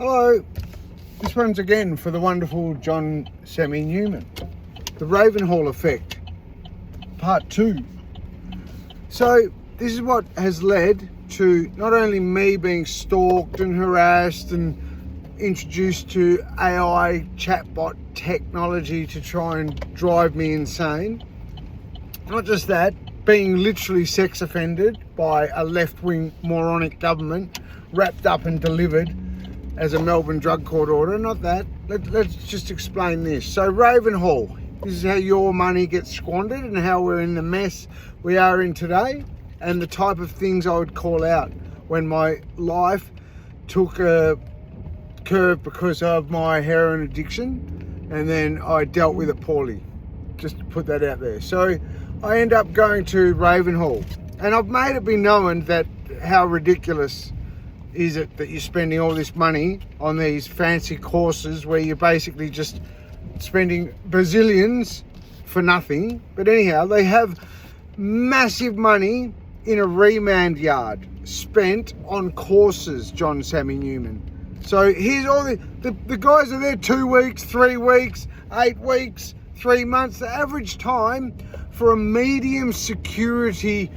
Hello, this one's again for the wonderful John Sammy Newman. The Ravenhall effect, part 2. So this is what has led to not only me being stalked and harassed and introduced to AI chatbot technology to try and drive me insane. Not just that, being literally sex offended by a left-wing moronic government wrapped up and delivered as a Melbourne drug court order. Not that. Let's just explain this. So Ravenhall, this is how your money gets squandered and how we're in the mess we are in today, and the type of things I would call out when my life took a curve because of my heroin addiction, and then I dealt with it poorly. Just to put that out there. So I end up going to Ravenhall, and I've made it be known that how ridiculous is it that you're spending all this money on these fancy courses where you're basically just spending bazillions for nothing. But anyhow, they have massive money in a remand yard spent on courses, John Sammy Newman. So here's all the guys are there 2 weeks, 3 weeks, 8 weeks, 3 months. The average time for a medium security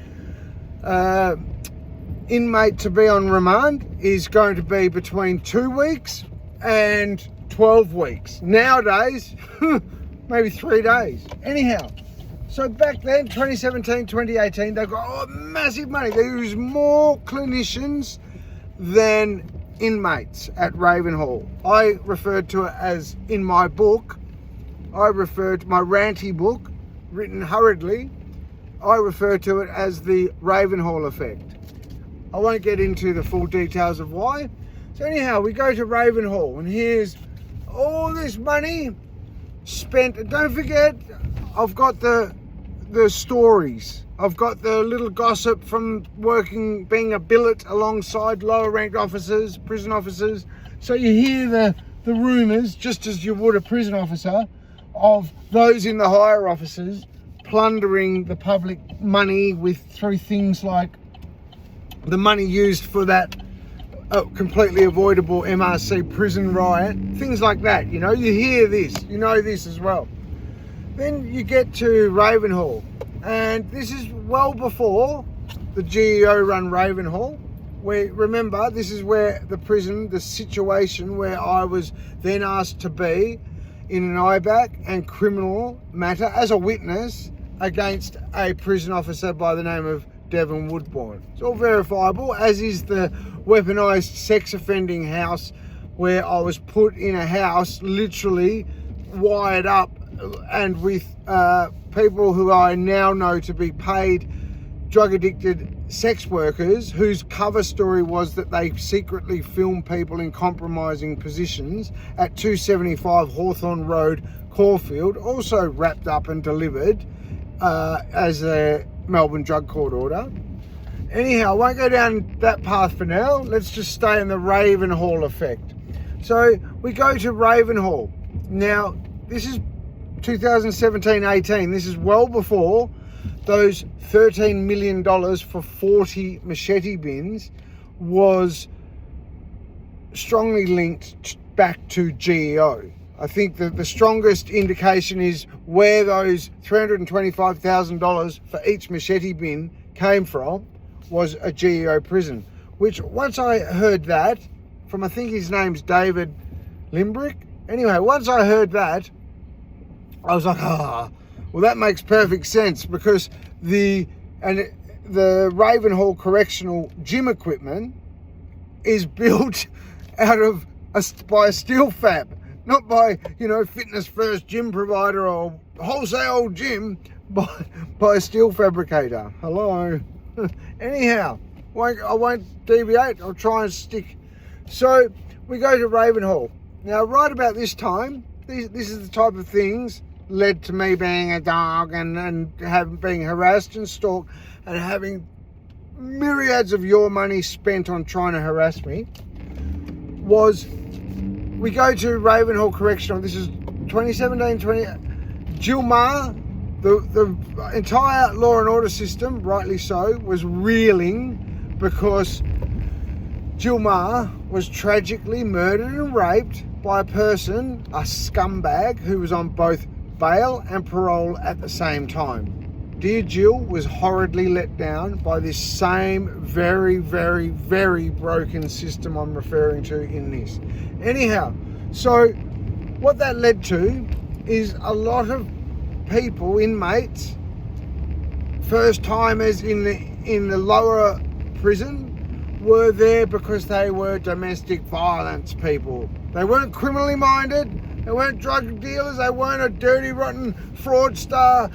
inmate to be on remand is going to be between 2 weeks and 12 weeks. Nowadays, maybe 3 days. Anyhow, so back then, 2017, 2018, they got massive money. They use more clinicians than inmates at Ravenhall. I referred to it as, in my book, I referred to my ranty book, written hurriedly, I refer to it as the Ravenhall effect. I won't get into the full details of why. So anyhow, we go to Ravenhall, and here's all this money spent. And don't forget, I've got the stories. I've got the little gossip from being a billet alongside lower ranked officers, prison officers. So you hear the rumours, just as you would a prison officer, of those in the higher officers plundering the public money through things like the money used for that completely avoidable MRC prison riot, things like that. You know, you hear this, you know this as well. Then you get to Ravenhall, and this is well before the GEO run Ravenhall. Remember, this is where the situation where I was then asked to be in an IBAC and criminal matter as a witness against a prison officer by the name of Devon Woodbourne. It's all verifiable, as is the weaponised sex offending house where I was put in a house literally wired up and with people who I now know to be paid drug addicted sex workers whose cover story was that they secretly filmed people in compromising positions at 275 Hawthorne Road, Caulfield, also wrapped up and delivered as a Melbourne drug court order. Anyhow, I won't go down that path for now. Let's just stay in the Ravenhall effect. So we go to Ravenhall. Now, this is 2017-18. This is well before those $13 million for 40 machete bins was strongly linked back to GEO. I think that the strongest indication is where those $325,000 for each machete bin came from was a GEO prison, which once I heard that from, I think his name's David Limbrick. Anyway, once I heard that, I was like, well, that makes perfect sense, because the Ravenhall Correctional gym equipment is built by a steel fab, not by, Fitness First gym provider or wholesale gym, by a steel fabricator. Hello. Anyhow, I won't deviate. I'll try and stick. So we go to Ravenhall. Now, right about this time, this is the type of things led to me being a dog and being harassed and stalked and having myriads of your money spent on trying to harass me. We go to Ravenhall Correctional. This is 2017-20. Jill Meagher, the entire law and order system, rightly so, was reeling because Jill Meagher was tragically murdered and raped by a person, a scumbag, who was on both bail and parole at the same time. Dear Jill was horridly let down by this same very, very, very broken system I'm referring to in this. Anyhow, so what that led to is a lot of people, inmates, first timers in the lower prison, were there because they were domestic violence people. They weren't criminally minded, they weren't drug dealers, they weren't a dirty, rotten fraudster,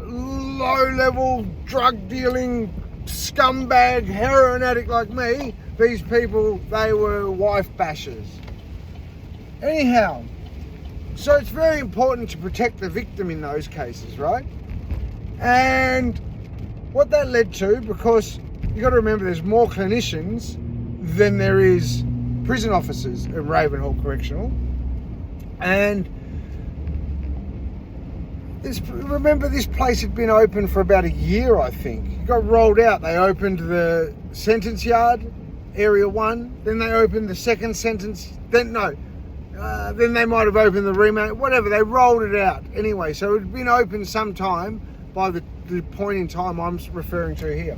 low-level drug dealing scumbag heroin addict like me. These people, they were wife bashers. Anyhow, so it's very important to protect the victim in those cases, right? And what that led to, because you got to remember there's more clinicians than there is prison officers at Ravenhall Correctional, and remember this place had been open for about a year, I think. It got rolled out. They opened the sentence yard, area 1, then they opened the second sentence, then they might have opened the remand, whatever, they rolled it out anyway. So it had been open some time by the point in time I'm referring to here.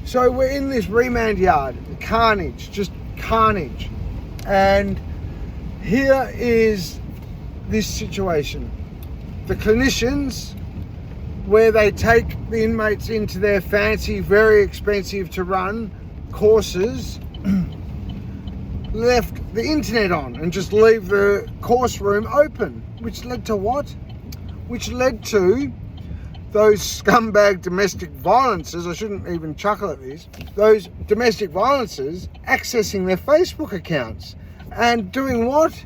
So we're in this remand yard, carnage, just carnage. And here is this situation. The clinicians, where they take the inmates into their fancy, very expensive to run courses, left the internet on and just leave the course room open, which led to what? Which led to those scumbag domestic violences, I shouldn't even chuckle at this, those domestic violences accessing their Facebook accounts and doing what?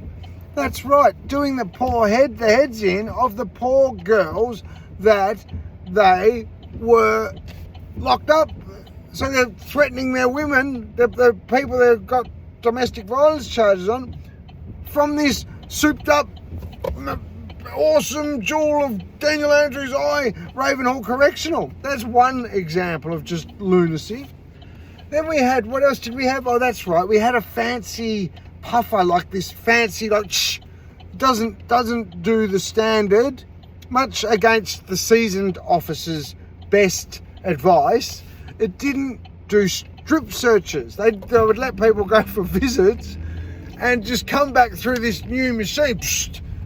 That's right, doing the heads in of the poor girls that they were locked up. So they're threatening their women, the people they've got domestic violence charges on, from this souped up awesome jewel of Daniel Andrews' eye, Ravenhall Correctional. That's one example of just lunacy. Then we had, what else did we have? Oh, that's right, we had a fancy puffer, like this fancy, like, doesn't do the standard, much against the seasoned officer's best advice. It didn't do strip searches. They would let people go for visits and just come back through this new machine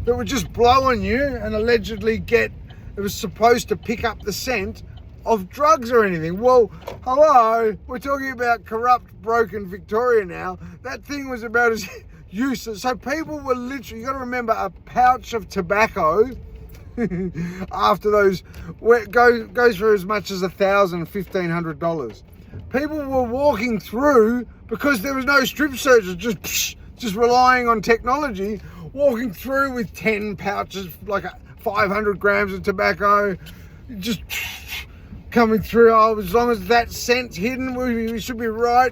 that would just blow on you and allegedly it was supposed to pick up the scent of drugs or anything. Well, hello, we're talking about corrupt, broken Victoria now. That thing was about as useless. So people were literally, you got to remember, a pouch of tobacco after those goes for as much as $1,000, $1,500. People were walking through because there was no strip searches, just relying on technology, walking through with 10 pouches, like 500 grams of tobacco, just coming through. Oh, as long as that scent's hidden, we should be right.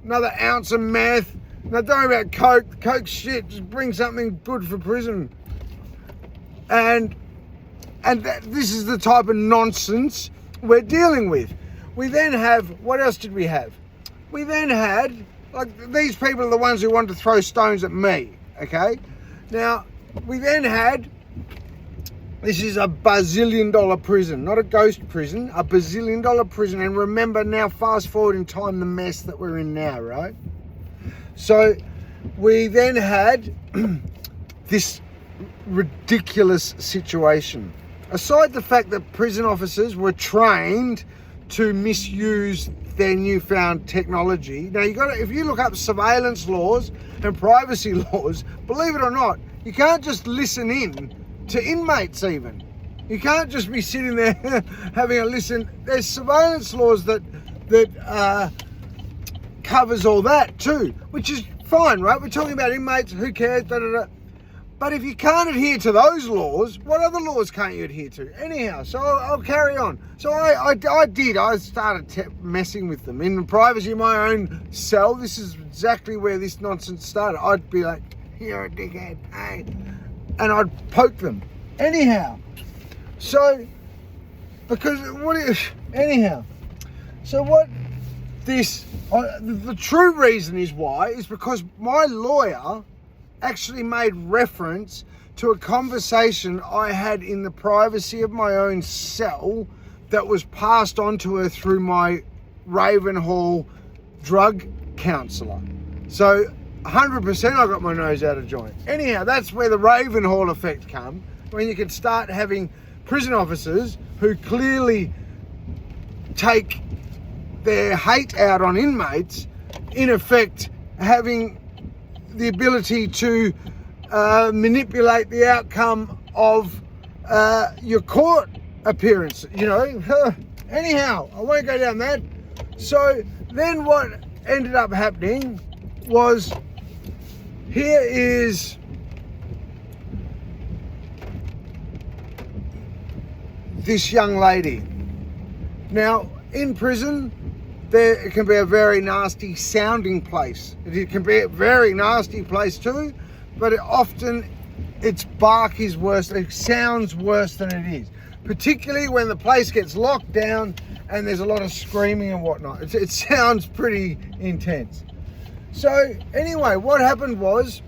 Another ounce of meth. Now, don't worry about coke. Coke's shit. Just bring something good for prison. And this is the type of nonsense we're dealing with. We then have, what else did we have? We then had, like, these people are the ones who wanted to throw stones at me, okay? Now, we then had, this is a bazillion-dollar prison, not a ghost prison, a bazillion-dollar prison. And remember now, fast forward in time, the mess that we're in now, right? So we then had this ridiculous situation. Aside the fact that prison officers were trained to misuse their newfound technology. Now, if you look up surveillance laws and privacy laws, believe it or not, you can't just listen in to inmates even. You can't just be sitting there having a listen. There's surveillance laws that covers all that too, which is fine, right? We're talking about inmates, who cares, But if you can't adhere to those laws, what other laws can't you adhere to? Anyhow, so I'll carry on. So I started messing with them. In the privacy of my own cell, this is exactly where this nonsense started. I'd be like, you're a dickhead, hey. And I'd poke them. Anyhow, so, the true reason is why is because my lawyer actually made reference to a conversation I had in the privacy of my own cell that was passed on to her through my Ravenhall drug counsellor. So 100% I got my nose out of joint. Anyhow, that's where the Ravenhall effect comes, when you can start having prison officers who clearly take their hate out on inmates, in effect having the ability to manipulate the outcome of your court appearance, you know. Anyhow, I won't go down that. So then what ended up happening was, here is this young lady. Now, in prison, it can be a very nasty sounding place. It can be a very nasty place too, but its bark is worse. It sounds worse than it is, particularly when the place gets locked down and there's a lot of screaming and whatnot. It sounds pretty intense. So anyway, what happened was,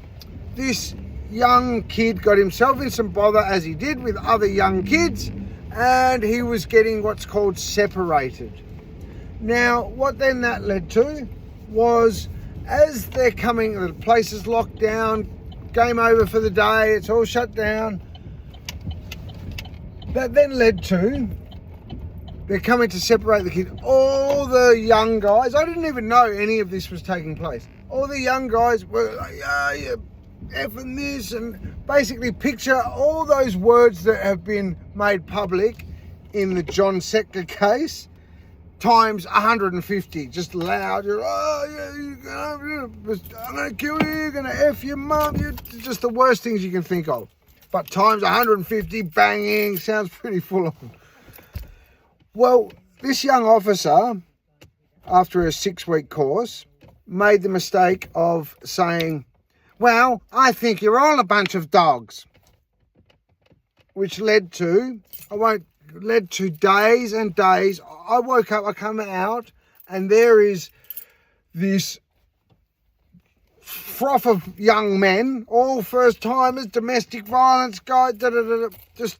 this young kid got himself in some bother, as he did with other young kids, and he was getting what's called separated. Now, what then that led to was, as they're coming, the place is locked down, game over for the day, it's all shut down. That then led to, they're coming to separate the kids. All the young guys, I didn't even know any of this was taking place. All the young guys were like, yeah, you're effing this, and basically picture all those words that have been made public in the John Sector case, times 150, just loud. You're, I'm going to kill you, you're going to F your mum, just the worst things you can think of. But times 150, banging, sounds pretty full on. Well, this young officer, after a 6-week course, made the mistake of saying, well, I think you're all a bunch of dogs. Which led to days and days. I woke up, I come out, and there is this froth of young men, all first timers, domestic violence guys, just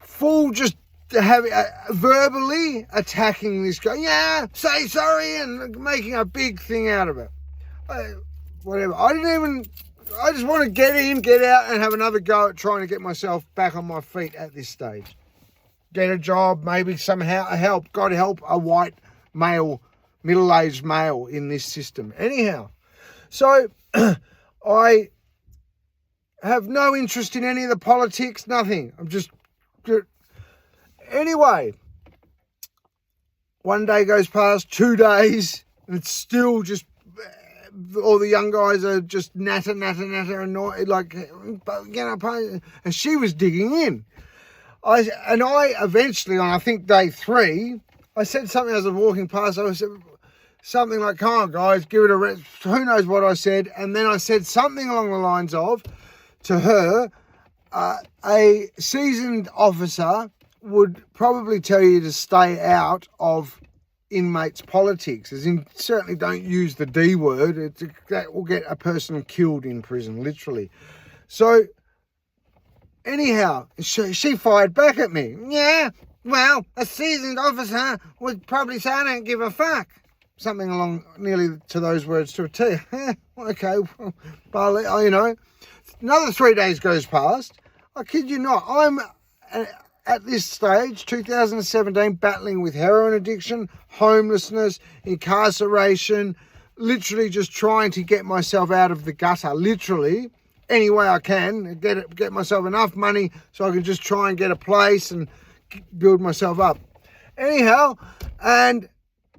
full, just having verbally attacking this guy. Yeah, say sorry, and making a big thing out of it. Whatever. I just want to get in, get out, and have another go at trying to get myself back on my feet at this stage. Get a job, maybe somehow help, God help, a white male, middle-aged male in this system. Anyhow, so I have no interest in any of the politics, nothing. Anyway, one day goes past, 2 days, and it's still just, all the young guys are just natter, annoyed, like, and she was digging in. I eventually, on I think day 3, I said something as I was walking past. I said something like, come on guys, give it a rest. Who knows what I said. And then I said something along the lines of, to her, a seasoned officer would probably tell you to stay out of inmates' politics, as in certainly don't use the D word. That will get a person killed in prison, literally. So anyhow, she fired back at me. Yeah, well, a seasoned officer would probably say, I don't give a fuck. Something along nearly to those words to a T. Okay, well, you know. Another 3 days goes past. I kid you not. I'm at this stage, 2017, battling with heroin addiction, homelessness, incarceration, literally just trying to get myself out of the gutter, literally, any way I can, get myself enough money so I can just try and get a place and build myself up. Anyhow, and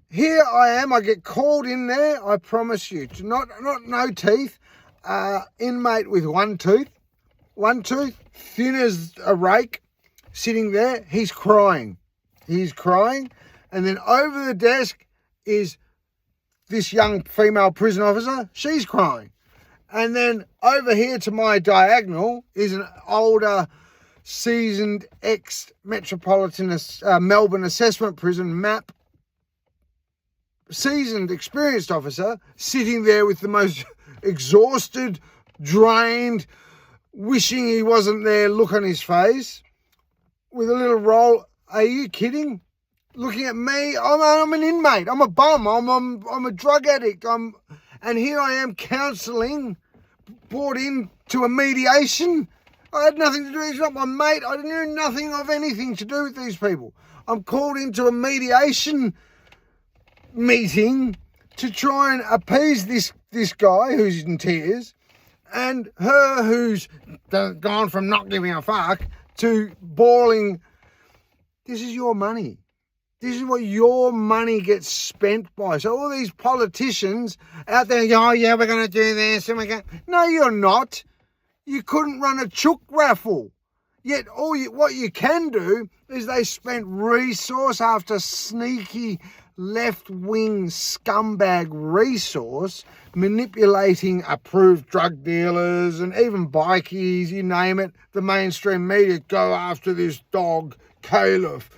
here I am, I get called in there, I promise you, to not no teeth, inmate with one tooth, thin as a rake, sitting there, he's crying, and then over the desk is this young female prison officer, she's crying, and then over here to my diagonal is an older seasoned ex-Metropolitan Melbourne Assessment Prison MAP seasoned, experienced officer sitting there with the most exhausted, drained, wishing he wasn't there look on his face with a little roll. Are you kidding? Looking at me, I'm an inmate. I'm a bum. I'm a drug addict. And here I am counselling, brought in to a mediation. I had nothing to do. He's not my mate. I knew nothing of anything to do with these people. I'm called into a mediation meeting to try and appease this guy who's in tears, and her who's gone from not giving a fuck to bawling. This is your money. This is what your money gets spent by. So all these politicians out there, oh yeah, we're going to do this and we're going. No, you're not. You couldn't run a chook raffle. Yet what you can do is they spent resource after sneaky left-wing scumbag resource manipulating approved drug dealers and even bikies, you name it. The mainstream media go after this dog, Caliph,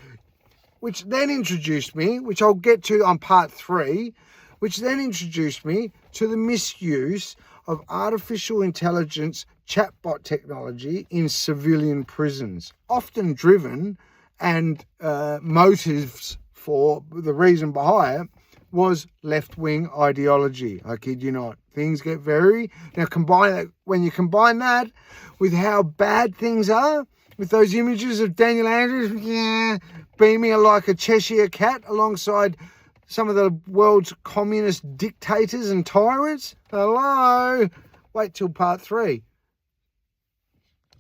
which then introduced me, which I'll get to on part 3, which then introduced me to the misuse of artificial intelligence chatbot technology in civilian prisons, often driven and motives for the reason behind it was left-wing ideology. I kid you not. Things get very... Now, when you combine that with how bad things are, with those images of Daniel Andrews, beaming like a Cheshire cat alongside some of the world's communist dictators and tyrants. Hello. Wait till part 3.